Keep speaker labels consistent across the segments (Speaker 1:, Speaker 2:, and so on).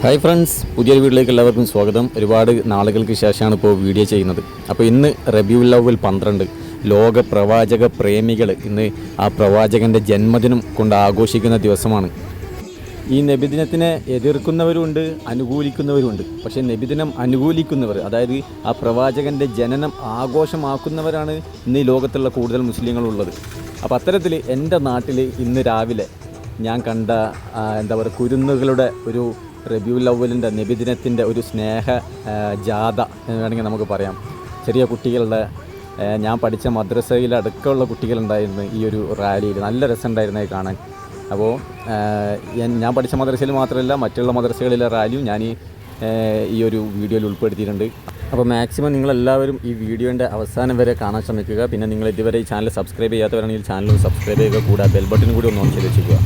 Speaker 1: Hi friends, പുതിയൊരു വീഡിയോയിലേക്ക് എല്ലാവർക്കും സ്വാഗതം. ഒരുപാട് നാളുകൾക്ക് ശേഷമാണ് ഇപ്പോൾ വീഡിയോ ചെയ്യുന്നത്. അപ്പോൾ ഇന്ന് റബീഉൽ അവ്വൽ 12 ലോക പ്രവാചക പ്രേമികൾ ഇന്ന് ആ പ്രവാചകൻ്റെ ജന്മദിനം കൊണ്ട് ആഘോഷിക്കുന്ന ദിവസമാണ്. ഈ നബിദിനത്തിനെ എതിർക്കുന്നവരുണ്ട്, അനുകൂലിക്കുന്നവരുണ്ട്. പക്ഷേ നബിദിനം അനുകൂലിക്കുന്നവർ, അതായത് ആ പ്രവാചകൻ്റെ ജനനം ആഘോഷമാക്കുന്നവരാണ് ഇന്ന് ഈ ലോകത്തുള്ള കൂടുതൽ മുസ്ലിങ്ങളുള്ളത്. അപ്പോൾ അത്തരത്തിൽ എൻ്റെ നാട്ടിൽ ഇന്ന് രാവിലെ ഞാൻ കണ്ട കുരുന്നുകളുടെ ഒരു റബീഉൽ അവ്വലിൻ്റെ നബിദിനത്തിൻ്റെ ഒരു സ്നേഹ ജാഥ എന്ന് വേണമെങ്കിൽ നമുക്ക് പറയാം. ചെറിയ കുട്ടികളുടെ, ഞാൻ പഠിച്ച മദ്രസയിലടക്കമുള്ള കുട്ടികളുണ്ടായിരുന്നു ഈ ഒരു റാലിയിൽ. നല്ല രസമുണ്ടായിരുന്നത് കാണാൻ. അപ്പോൾ ഞാൻ പഠിച്ച മദ്രസയിൽ മാത്രമല്ല, മറ്റുള്ള മദ്രസകളിലെ റാലിയും ഞാൻ ഈ ഒരു വീഡിയോയിൽ ഉൾപ്പെടുത്തിയിട്ടുണ്ട്. അപ്പോൾ മാക്സിമം നിങ്ങളെല്ലാവരും ഈ വീഡിയോൻ്റെ അവസാനം വരെ കാണാൻ ശ്രമിക്കുക. പിന്നെ നിങ്ങൾ ഇതുവരെ ഈ ചാനൽ സബ്സ്ക്രൈബ് ചെയ്യാത്തവരാണെങ്കിൽ ചാനൽ സബ്സ്ക്രൈബ് ചെയ്യുക. കൂടാതെ ബെൽ ബട്ടൺ കൂടി ഒന്ന് ഓൺ ചെയ്ത് വെച്ചിരിക്കുക.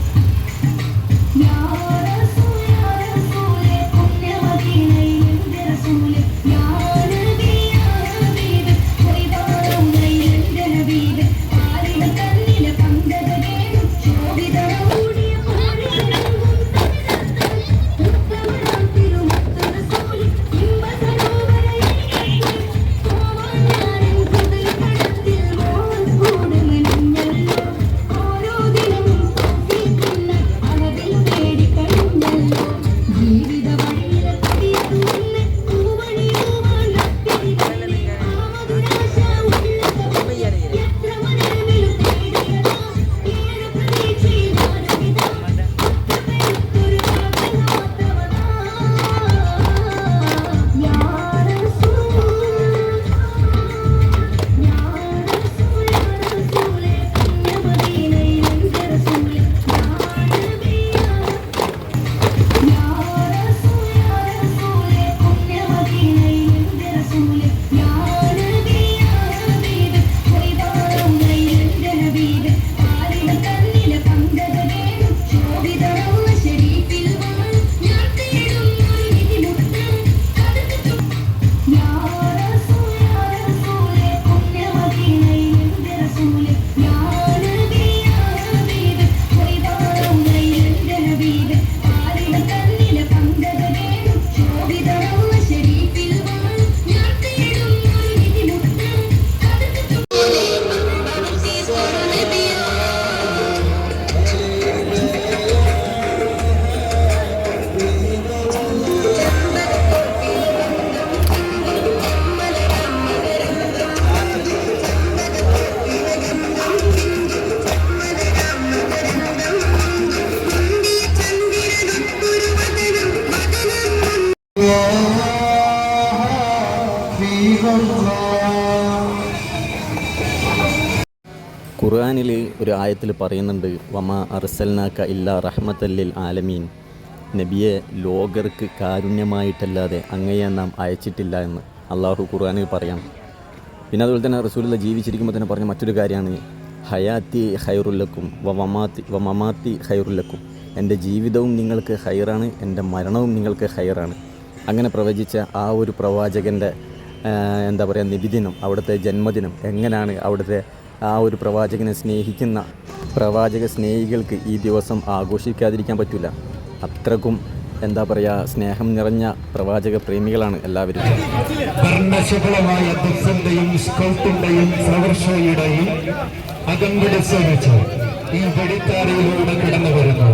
Speaker 1: ഖുർആനിൽ ഒരു ആയത്തിൽ പറയുന്നുണ്ട്, വമാ അർസൽനാക ഇല്ലാ റഹ്മത്തൽ ലിൽ ആലമീൻ. നബിയെ ലോകർക്ക് കാരുണ്യമായിട്ടല്ലാതെ അങ്ങയെ നാം അയച്ചിട്ടില്ല എന്ന് അള്ളാഹു ഖുർആനിൽ പറയാം. പിന്നെ അതുപോലെ തന്നെ റസൂലുള്ളാഹി ജീവിച്ചിരിക്കുമ്പോൾ തന്നെ പറഞ്ഞ മറ്റൊരു കാര്യമാണ്, ഹയാത്തി ഖൈറുല്ലക്കും വമമാത്തി ഖൈറുല്ലക്കും. എൻ്റെ ജീവിതവും നിങ്ങൾക്ക് ഖൈറാണ്, എൻ്റെ മരണവും നിങ്ങൾക്ക് ഖൈറാണ്. അങ്ങനെ പ്രവചിച്ച ആ ഒരു പ്രവാചകൻ്റെ നബിദിനം, അവിടുത്തെ ജന്മദിനം എങ്ങനെയാണ് അവിടുത്തെ ആ ഒരു പ്രവാചകനെ സ്നേഹിക്കുന്ന പ്രവാചക സ്നേഹികൾക്ക് ഈ ദിവസം ആഘോഷിക്കാതിരിക്കാൻ പറ്റില്ല. അത്രക്കും സ്നേഹം നിറഞ്ഞ പ്രവാചക പ്രേമികളാണ് എല്ലാവരും.
Speaker 2: വർണ്ണശബളമായ ദഫിന്റെയും സ്കൗട്ടിന്റെയും ഫ്ലവർ ഷോയുടെയും അകമ്പടി സേവിച്ച് ഈ വെടിത്താരയിലൂടെ കടന്നു വരുന്നു.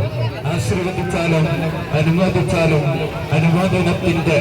Speaker 2: ആശീർവദിച്ചാലും അനുമോദിച്ചാലും അനുമോദനത്തിന്റെ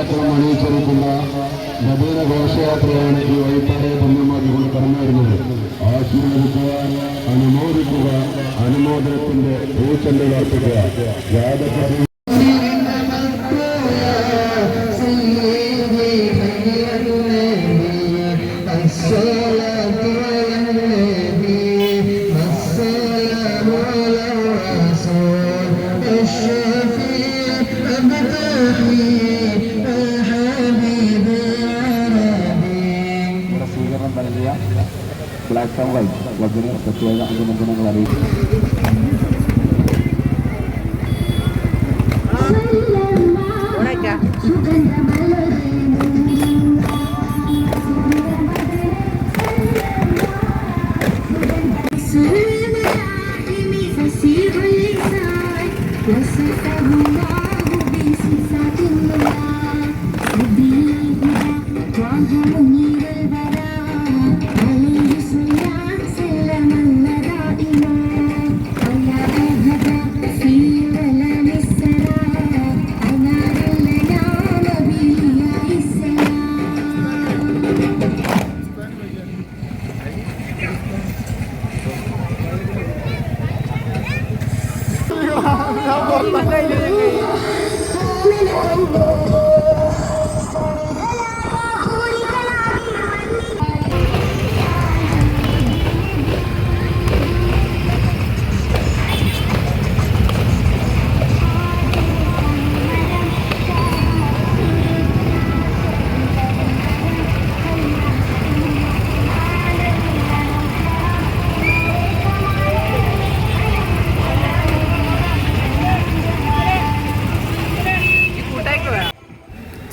Speaker 2: ചക്രം അണിയിച്ചൊരുക്കുന്ന നവീന ഘോഷയാത്രയാണ് ഈ വഴിപ്പാടെ പുണ്യമാക്കി കൊണ്ട് കടന്നു വരുന്നത്. ആശീർവദിക്കുവാൻ, അനുമോദിക്കുക, അനുമോദനത്തിന്റെ പൂച്ചെണ്ട് അർപ്പിക്കുക. ജാഥ സ്വീകരണം നൽകിയ ബ്ലാക്ക് ആൻഡ് വൈറ്റ് ക്ലബിന് പ്രത്യേക അഭിനന്ദനങ്ങൾ അറിയിച്ചു.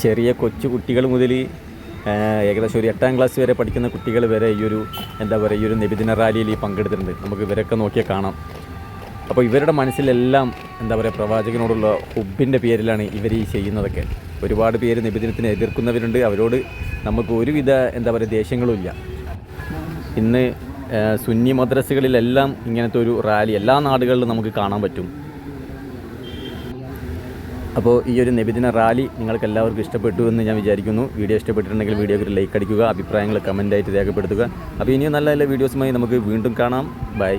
Speaker 1: ചെറിയ കൊച്ചു കുട്ടികൾ മുതൽ ഏകദേശം ഒരു 8ാം ക്ലാസ് വരെ പഠിക്കുന്ന കുട്ടികൾ വരെ ഈ ഒരു നബിദിന റാലിയിൽ പങ്കെടുത്തിട്ടുണ്ട്. നമുക്ക് ഇവരൊക്കെ നോക്കിയാൽ കാണാം. അപ്പോൾ ഇവരുടെ മനസ്സിലെല്ലാം പ്രവാചകനോടുള്ള ഹുബിൻ്റെ പേരിലാണ് ഇവർ ഈ ചെയ്യുന്നതൊക്കെ. ഒരുപാട് പേര് നബിദിനത്തിനെ എതിർക്കുന്നവരുണ്ട്. അവരോട് നമുക്ക് ഒരുവിധ ദേഷ്യങ്ങളുമില്ല. ഇന്ന് സുന്നി മദ്രസകളിലെല്ലാം ഇങ്ങനത്തെ ഒരു റാലി എല്ലാ നാടുകളിലും നമുക്ക് കാണാൻ പറ്റും. അപ്പോൾ ഈ ഒരു നബിദിന റാലി നിങ്ങൾക്ക് എല്ലാവർക്കും ഇഷ്ടപ്പെട്ടു എന്ന് ഞാൻ വിചാരിക്കുന്നു. വീഡിയോ ഇഷ്ടപ്പെട്ടിട്ടുണ്ടെങ്കിൽ വീഡിയോക്ക് ഒരു ലൈക്ക് അടിക്കുക, അഭിപ്രായങ്ങൾ കമൻ്റായിട്ട് രേഖപ്പെടുത്തുക. അപ്പോൾ ഇനിയും നല്ല നല്ല വീഡിയോസുമായി നമുക്ക് വീണ്ടും കാണാം. ബൈ.